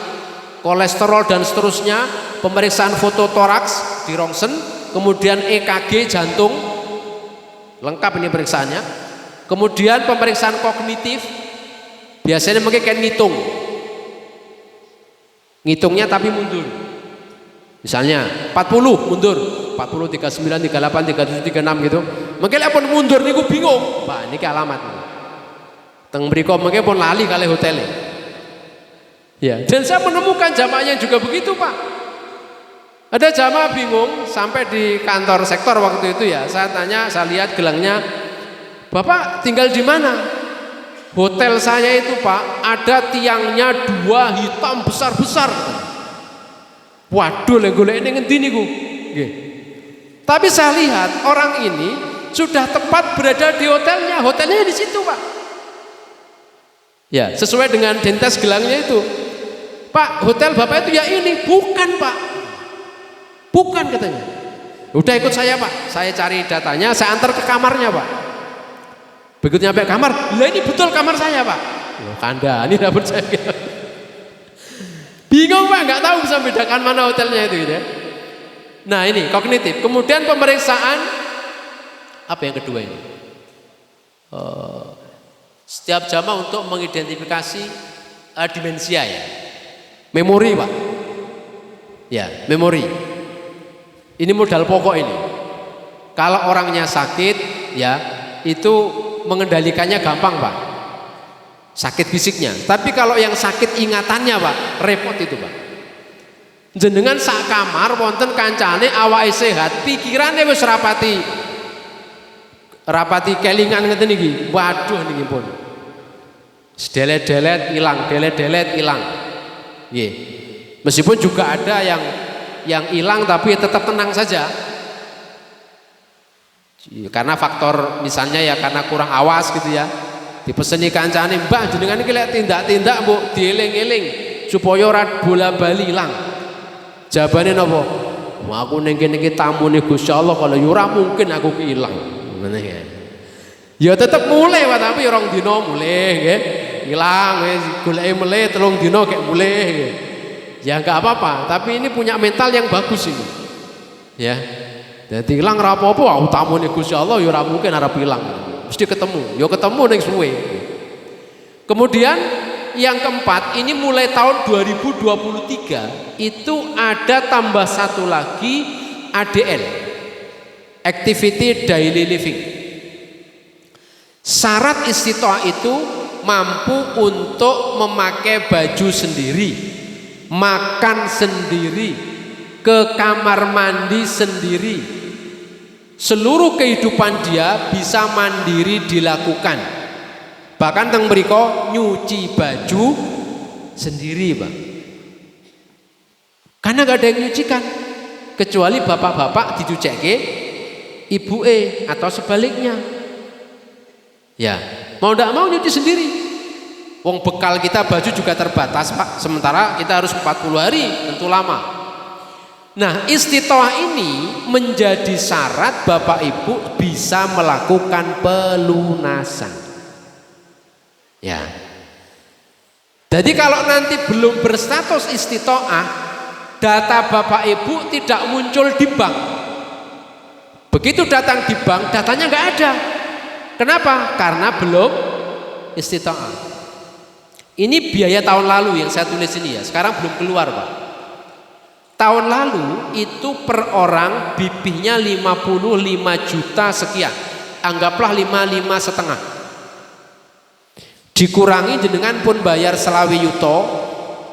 Kolesterol dan seterusnya, pemeriksaan foto toraks di rongsen, kemudian EKG jantung, lengkap ini pemeriksaannya. Kemudian pemeriksaan kognitif, biasanya mungkin kayak ngitungnya tapi mundur. Misalnya 40 mundur, 40, 39, 38, 37, 36 gitu. Mungkin pun mundur niku bingung. Pak, niki alamat. Teng mriko mungkin pun lali kali hotelnya. Ya, dan saya menemukan jamaah yang juga begitu, Pak. Ada jamaah bingung sampai di kantor sektor waktu itu ya. Saya tanya, saya lihat gelangnya, "Bapak tinggal di mana?" "Hotel saya itu, Pak, ada tiangnya 2 hitam besar-besar." Waduh, golek ini ngendi niku? Nggih. Tapi saya lihat orang ini sudah tepat berada di hotelnya. Hotelnya di situ, Pak. Ya, sesuai dengan dentes gelangnya itu. "Pak, hotel Bapak itu ya ini." "Bukan, Pak." "Bukan," katanya. "Udah ikut saya, Pak. Saya cari datanya, saya antar ke kamarnya, Pak." Begitu nyampe kamar, "Lah ini betul kamar saya, Pak." "Loh, Kanda, ini enggak percaya." Bingung, Pak, enggak tahu bisa bedakan mana hotelnya itu gitu ya. Nah, ini kognitif. Kemudian pemeriksaan apa yang kedua ini? Setiap jamaah untuk mengidentifikasi demensia ya. Memori, Pak. Ya, memori. Ini modal pokok ini. Kalau orangnya sakit ya, itu mengendalikannya gampang, Pak. Sakit fisiknya. Tapi kalau yang sakit ingatannya, Pak, repot itu, Pak. Jenengan sak kamar wonten kancane awake sehat, pikirane wis rapati kelingan ngeten iki. Waduh niki pun. Delet-delet hilang, delet-delet hilang. Nggih. Meskipun juga ada yang hilang tapi tetap tenang saja. Karena faktor misalnya ya karena kurang awas gitu ya. Dipeseni kancane, "Mbah jenengan iki lek tindak-tindak mbok dieling-eling supaya ora bola-bali hilang." Jawabane napa? "Wah, aku ning kene iki tamune Gusti Allah, kalau ya ora mungkin aku ki ilang." Ngene ya. Ya tetep mulai Pak, tapi rong dina mulih nggih. Hilang wis goleki melih 3 dina kek mulih nggih. Ya enggak apa-apa, tapi ini punya mental yang bagus ini. Ya. Dadi ilang ora apa-apa, utamane Gusti Allah ya ora mungkin arep ilang. Mesti ketemu. Ya ketemu ning suwe. Kemudian yang keempat, ini mulai tahun 2023 itu ada tambah satu lagi ADL, Activity Daily Living. Syarat istitoah itu mampu untuk memakai baju sendiri, makan sendiri, ke kamar mandi sendiri. Seluruh kehidupan dia bisa mandiri dilakukan. Bahkan teng mriko nyuci baju sendiri, Pak. Karena gak ada yang nyucikan kecuali bapak-bapak dicucekke ibuke atau sebaliknya. Ya, mau ndak mau nyuci sendiri. Wong bekal kita baju juga terbatas, Pak. Sementara kita harus 40 hari, tentu lama. Nah, istitoah ini menjadi syarat Bapak Ibu bisa melakukan pelunasan. Ya. Jadi kalau nanti belum berstatus istitoah, data Bapak Ibu tidak muncul di bank. Begitu datang di bank, datanya nggak ada. Kenapa? Karena belum istitoah. Ini biaya tahun lalu yang saya tulis ini ya. Sekarang belum keluar, Pak. Tahun lalu itu per orang BP-nya 55 juta sekian. Anggaplah 55,5. Dikurangi jenengan pun bayar selawi yuto,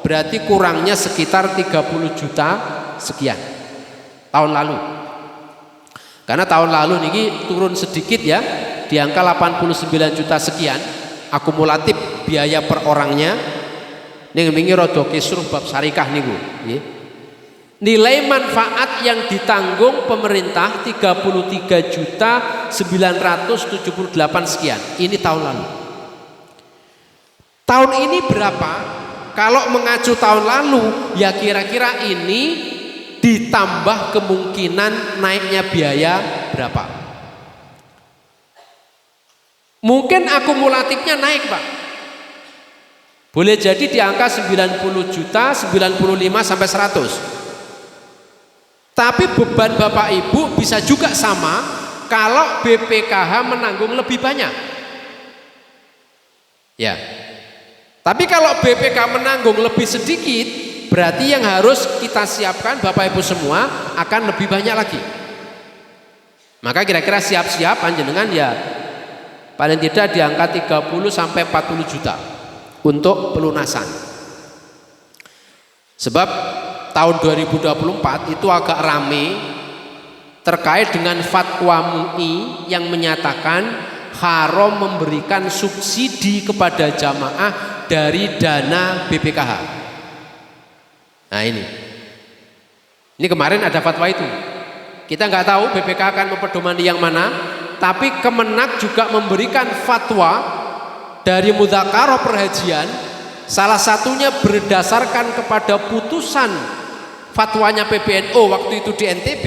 berarti kurangnya sekitar 30 juta sekian. Tahun lalu. Karena tahun lalu niki turun sedikit ya, di angka 89 juta sekian akumulatif biaya per orangnya. Ning wingi rada kisruh bab syarikah niku, nggih. Nilai manfaat yang ditanggung pemerintah 33.978 sekian. Ini tahun lalu. Tahun ini berapa? Kalau mengacu tahun lalu, ya kira-kira ini ditambah kemungkinan naiknya biaya berapa? Mungkin akumulatifnya naik Pak. Boleh jadi di angka 90 juta, 95 sampai 100. Tapi beban Bapak Ibu bisa juga sama kalau BPKH menanggung lebih banyak. Ya. Tapi kalau BPK menanggung lebih sedikit, berarti yang harus kita siapkan Bapak Ibu semua akan lebih banyak lagi. Maka kira-kira siap-siap panjenengan ya paling tidak di angka 30 sampai 40 juta untuk pelunasan. Sebab tahun 2024 itu agak rame terkait dengan fatwa MUI yang menyatakan haram memberikan subsidi kepada jamaah dari dana BPKH. Nah ini kemarin ada fatwa itu. Kita nggak tahu BPK akan mempedomani yang mana, tapi Kemenak juga memberikan fatwa dari mudzakarah perhajian, salah satunya berdasarkan kepada putusan fatwanya PBNU waktu itu di NTB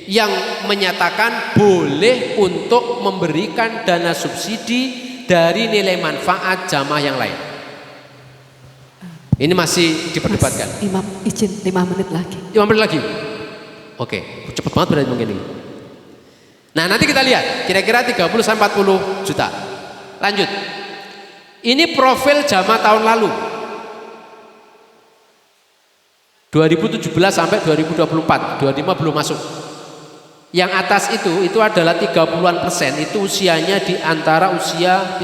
yang menyatakan boleh untuk memberikan dana subsidi dari nilai manfaat jamaah yang lain. Ini masih diperdebatkan. Mas, Imam izin 5 menit lagi. 5 menit lagi. Oke, cepet banget berarti mungkin ini. Nah, nanti kita lihat kira-kira 30 sampai 40 juta. Lanjut. Ini profil jamaah tahun lalu. 2017 sampai 2024, 25 belum masuk. Yang atas itu adalah 30-an%, itu usianya di antara usia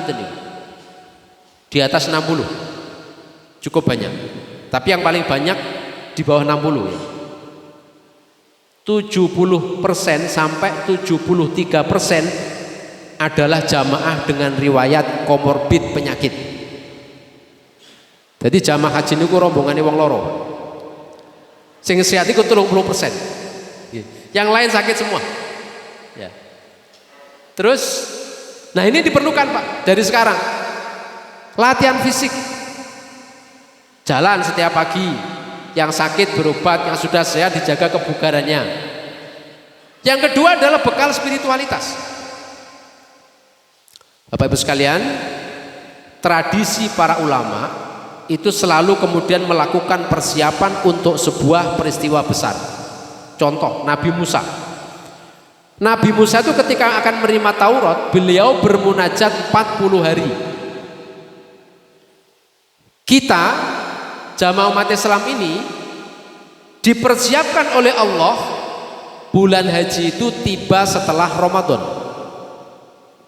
di atas 60. Cukup banyak. Tapi yang paling banyak di bawah 60 ya. 70% sampai 73% adalah jamaah dengan riwayat komorbid penyakit. Jadi jamaah haji niku rombongannya wong loro. Sing sehat iku 30%. Yang lain sakit semua. Ya. Terus, nah ini diperlukan Pak dari sekarang. Latihan fisik. Jalan setiap pagi. Yang sakit berobat, yang sudah sehat dijaga kebugarannya. Yang kedua adalah bekal spiritualitas. Bapak Ibu sekalian, tradisi para ulama itu selalu kemudian melakukan persiapan untuk sebuah peristiwa besar. Contoh Nabi Musa. Nabi Musa itu ketika akan menerima Taurat, beliau bermunajat 40 hari. Kita jamaah umat Islam ini dipersiapkan oleh Allah, bulan haji itu tiba setelah Ramadan.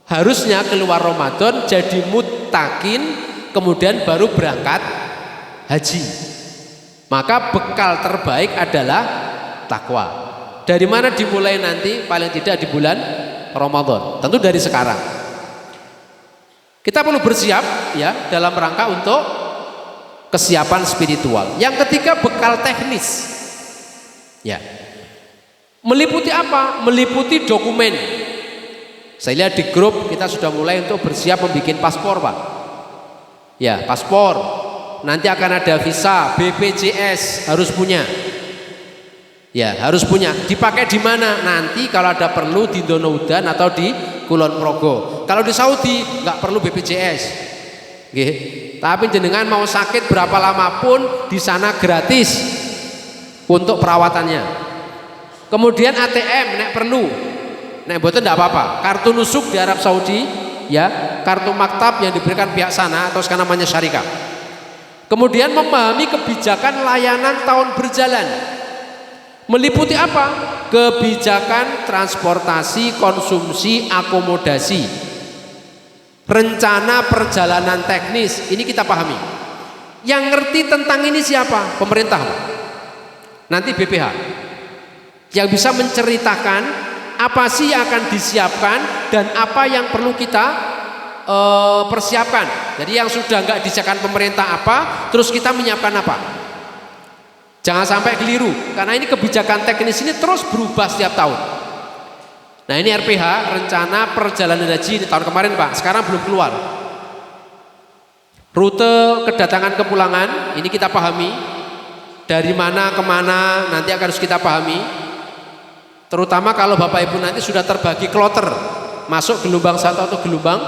Harusnya keluar Ramadan jadi muttaqin, kemudian baru berangkat haji. Maka bekal terbaik adalah takwa. Dari mana dimulai nanti? Paling tidak di bulan Ramadan. Tentu dari sekarang. Kita perlu bersiap ya dalam rangka untuk kesiapan spiritual. Yang ketiga bekal teknis. Ya. Meliputi apa? Meliputi dokumen. Saya lihat di grup kita sudah mulai untuk bersiap membuat paspor, Pak. Ya, paspor. Nanti akan ada visa, BPJS harus punya. Ya, harus punya. Dipakai di mana? Nanti kalau ada perlu di Donoudan atau di Kulon Progo. Kalau di Saudi nggak perlu BPJS. Nggih. Tapi jenengan mau sakit berapa lama pun di sana gratis untuk perawatannya. Kemudian ATM nek perlu, nek mboten ndak apa-apa. Kartu nusuk di Arab Saudi, ya, kartu maktab yang diberikan pihak sana atau sekarang namanya syarikat. Kemudian memahami kebijakan layanan tahun berjalan. Meliputi apa? Kebijakan transportasi, konsumsi, akomodasi. Rencana perjalanan teknis, ini kita pahami. Yang ngerti tentang ini siapa? Pemerintah. Nanti BPH. Yang bisa menceritakan apa sih yang akan disiapkan dan apa yang perlu kita persiapkan. Jadi yang sudah nggak disediakan pemerintah apa, terus kita menyiapkan apa. Jangan sampai keliru, karena ini kebijakan teknis ini terus berubah setiap tahun. Nah ini RPH, rencana perjalanan haji di tahun kemarin Pak, sekarang belum keluar. Rute kedatangan kepulangan, ini kita pahami. Dari mana kemana nanti akan harus kita pahami. Terutama kalau Bapak Ibu nanti sudah terbagi kloter, masuk gelombang 1 atau gelombang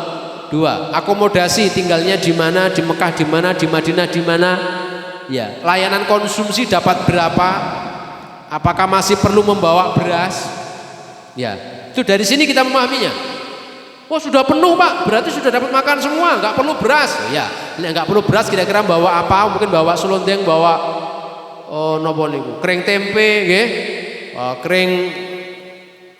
Dua, akomodasi tinggalnya di mana, di Mekah di mana, di Madinah di mana. Ya, layanan konsumsi dapat berapa? Apakah masih perlu membawa beras? Ya, itu dari sini kita memahaminya. Oh sudah penuh Pak, berarti sudah dapat makan semua, nggak perlu beras. Ya, nggak perlu beras kira-kira bawa apa? Mungkin bawa selondeng, bawa nopo niku, kering tempe, nggih, kering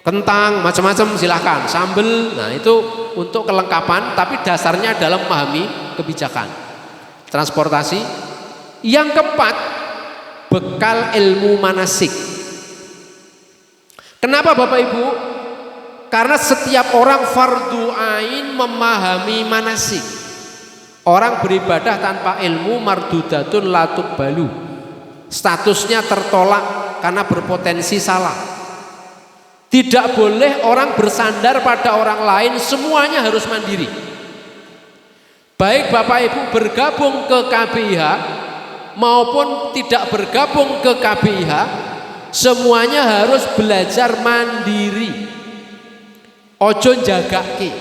kentang, macam-macam silahkan, sambel. Nah itu untuk kelengkapan, tapi dasarnya adalah memahami kebijakan transportasi. Yang keempat, bekal ilmu manasik. Kenapa Bapak Ibu? Karena setiap orang fardu ain memahami manasik. Orang beribadah tanpa ilmu mardudatun la tuqbalu. Statusnya tertolak karena berpotensi salah. Tidak boleh orang bersandar pada orang lain, semuanya harus mandiri. Baik Bapak Ibu bergabung ke KBIH maupun tidak bergabung ke KBIH, semuanya harus belajar mandiri. Ojo jagake.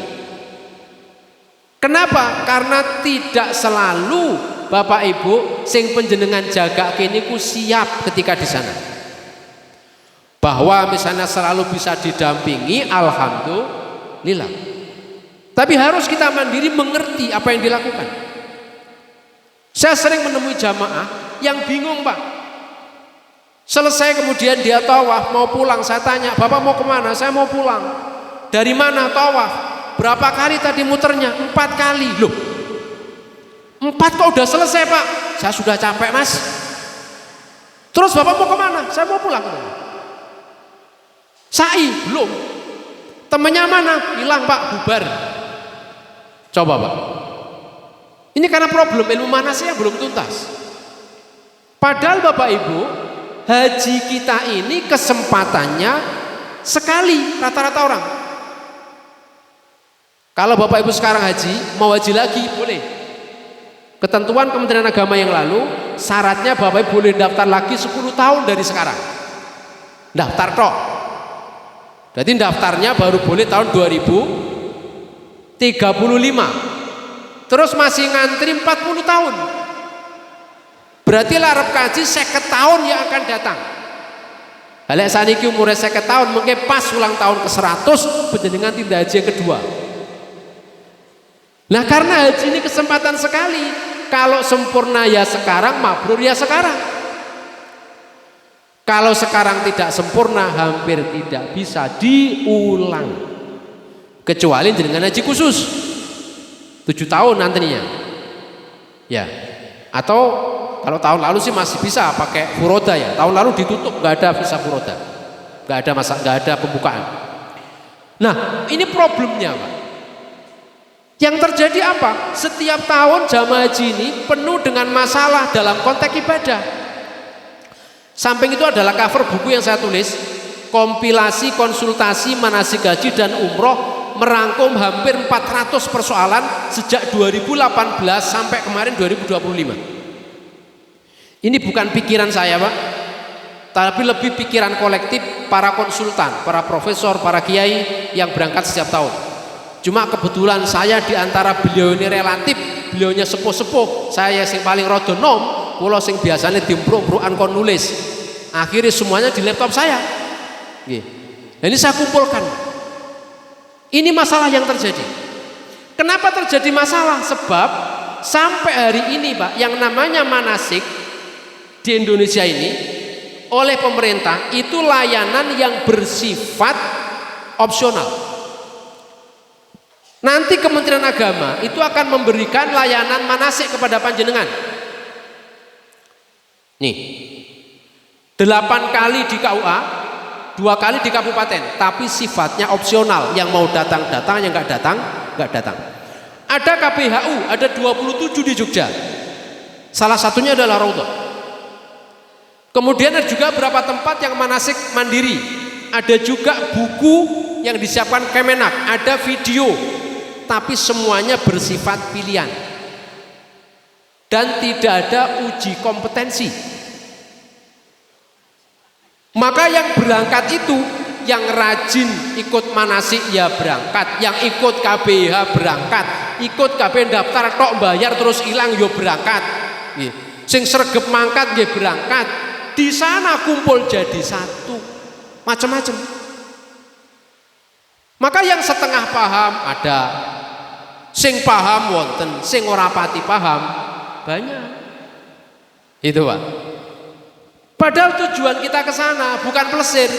Kenapa? Karena tidak selalu Bapak Ibu sing penjenengan jagake niku siap ketika di sana. Bahwa misalnya selalu bisa didampingi, alhamdulillah. Tapi harus kita mandiri mengerti apa yang dilakukan. Saya sering menemui jamaah yang bingung Pak. Selesai kemudian dia tawaf mau pulang, saya tanya, Bapak mau kemana? Saya mau pulang. Dari mana tawaf? Berapa kali tadi muternya? 4 kali. Loh, 4 kok udah selesai Pak? Saya sudah capek Mas. Terus Bapak mau kemana? Saya mau pulang. Sa'i belum. Temennya mana? Hilang Pak, bubar. Coba Pak. Ini karena problem ilmu manasnya belum tuntas. Padahal Bapak Ibu, haji kita ini kesempatannya sekali rata-rata orang. Kalau Bapak Ibu sekarang haji, mau haji lagi boleh. Ketentuan Kementerian Agama yang lalu, syaratnya Bapak Ibu boleh daftar lagi 10 tahun dari sekarang. Daftar tok. Jadi daftarnya baru boleh tahun 2035. Terus masih ngantri 40 tahun. Berarti larep kaji 50 tahun yang akan datang. Halek saniki umure 50 tahun, mungkin pas ulang tahun ke-100 panjenengan tindak haji yang kedua. Nah karena haji ini kesempatan sekali. Kalau sempurna ya sekarang, mabrur ya sekarang. Kalau sekarang tidak sempurna, hampir tidak bisa diulang. Kecuali dengan haji khusus 7 tahun nantinya. Ya. Atau kalau tahun lalu sih masih bisa pakai furoda ya. Tahun lalu ditutup, nggak ada visa furoda, nggak ada pembukaan. Nah ini problemnya Pak. Yang terjadi apa? Setiap tahun jamaah haji ini penuh dengan masalah dalam konteks ibadah. Samping itu adalah cover buku yang saya tulis, kompilasi konsultasi manasik haji dan umroh, merangkum hampir 400 persoalan sejak 2018 sampai kemarin 2025. Ini bukan pikiran saya Pak, tapi lebih pikiran kolektif para konsultan, para profesor, para kiai yang berangkat setiap tahun. Cuma kebetulan saya diantara beliau ini relatif, beliaunya sepuh-sepuh, saya yang paling rodo nom, kula sing biasanya diempruk-emprukan kon nulis. Akhirnya semuanya di laptop saya. Ini saya kumpulkan. Ini masalah yang terjadi. Kenapa terjadi masalah? Sebab sampai hari ini Pak, yang namanya manasik di Indonesia ini oleh pemerintah itu layanan yang bersifat opsional. Nanti Kementerian Agama itu akan memberikan layanan manasik kepada panjenengan. Nih, 8 kali di KUA, 2 kali di kabupaten, tapi sifatnya opsional. Yang mau datang, yang nggak datang. Ada KBHU, ada 27 di Jogja. Salah satunya adalah Raudhah. Kemudian ada juga beberapa tempat yang manasik mandiri. Ada juga buku yang disiapkan Kemenak, ada video. Tapi semuanya bersifat pilihan dan tidak ada uji kompetensi. Maka yang berangkat itu yang rajin ikut manasik ya berangkat, yang ikut KBH berangkat, ikut KBH daftar tok bayar terus hilang yo berangkat. Nggih. Sing sregep mangkat nggih berangkat. Di sana kumpul jadi satu. Macam-macam. Maka yang setengah paham ada, sing paham wonten, sing ora pati paham banyak. Itu Pak. Padahal tujuan kita ke sana bukan plesir.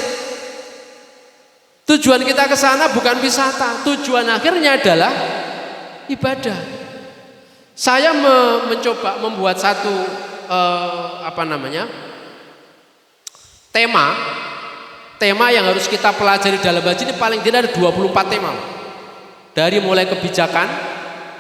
Tujuan kita ke sana bukan wisata. Tujuan akhirnya adalah ibadah. Saya mencoba membuat satu tema yang harus kita pelajari dalam haji ini paling tidak ada 24 tema. Dari mulai kebijakan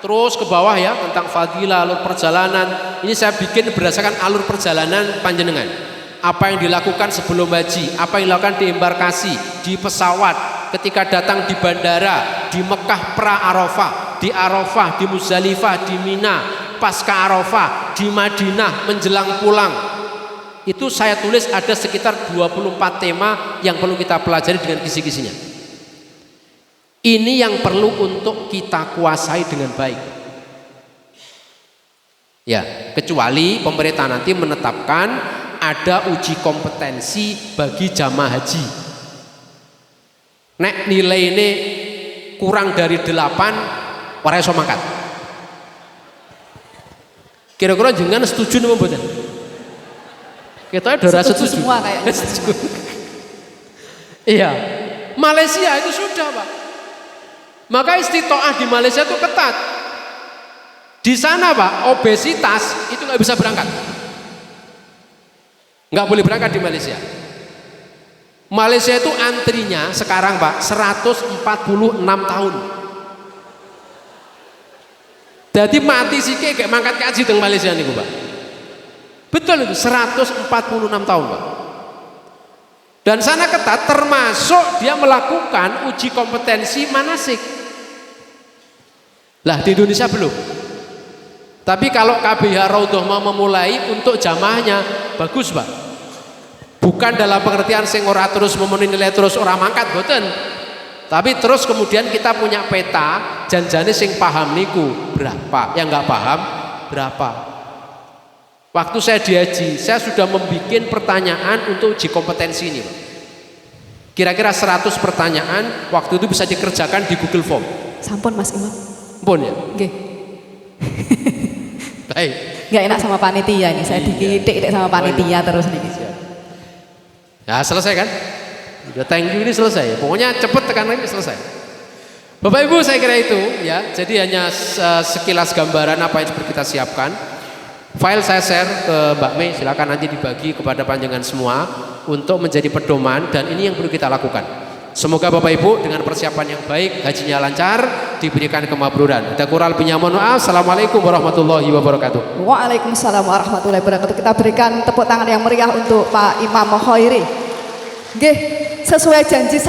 terus ke bawah ya tentang fadilah, alur perjalanan. Ini saya bikin berdasarkan alur perjalanan panjenengan. Apa yang dilakukan sebelum haji, apa yang dilakukan di embarkasi, di pesawat, ketika datang di bandara, di Mekah pra Arafah, di Arafah, di Muzdalifah, di Mina, pasca Arafah, di Madinah menjelang pulang. Itu saya tulis ada sekitar 24 tema yang perlu kita pelajari dengan kisi-kisinya. Ini yang perlu untuk kita kuasai dengan baik. Ya, kecuali pemerintah nanti menetapkan ada uji kompetensi bagi jamaah haji. Nek nilai ini kurang dari 8 ora iso mangkat. Kira-kira jenengan setuju napa mboten? Kita udah rasa setuju semua kayaknya. Iya. Malaysia itu sudah Pak. Maka istitoah di Malaysia itu ketat. Di sana Pak, obesitas itu nggak bisa berangkat. Nggak boleh berangkat di Malaysia. Malaysia itu antrinya sekarang Pak 146 tahun. Jadi mati sih kayak mangkat kaji di Malaysia nih Pak. Betul itu 146 tahun Pak. Dan sana ketat termasuk dia melakukan uji kompetensi manasik. Lah di Indonesia belum. Tapi kalau KBH Raudhah mau memulai untuk jamaahnya bagus Pak. Bukan dalam pengertian sing ora terus memenuhi nilai terus ora mangkat boten. Tapi terus kemudian kita punya peta janjane sing paham niku berapa, yang nggak paham berapa. Waktu saya di haji, saya sudah membuat pertanyaan untuk uji kompetensi ini Pak. Kira-kira 100 pertanyaan waktu itu bisa dikerjakan di Google Form. Sampun Mas Imam. Ampun ya? Nggih. Baik. Nggak enak sama panitia ini, saya dikitik sama panitia terus nih. Ya selesai kan? Udah thank you ini selesai. Pokoknya cepet tekan lagi selesai. Bapak Ibu saya kira itu ya. Jadi hanya sekilas gambaran apa yang seperti kita siapkan. File saya share ke Mbak Mei, silakan nanti dibagi kepada panjenengan semua untuk menjadi pedoman dan ini yang perlu kita lakukan. Semoga Bapak Ibu dengan persiapan yang baik, hajinya lancar, diberikan kemakburan. Ada kurang lebihnya mohon maaf. Assalamualaikum warahmatullahi wabarakatuh. Waalaikumsalam warahmatullahi wabarakatuh. Kita berikan tepuk tangan yang meriah untuk Pak Imam Khairi. Nggih, sesuai janji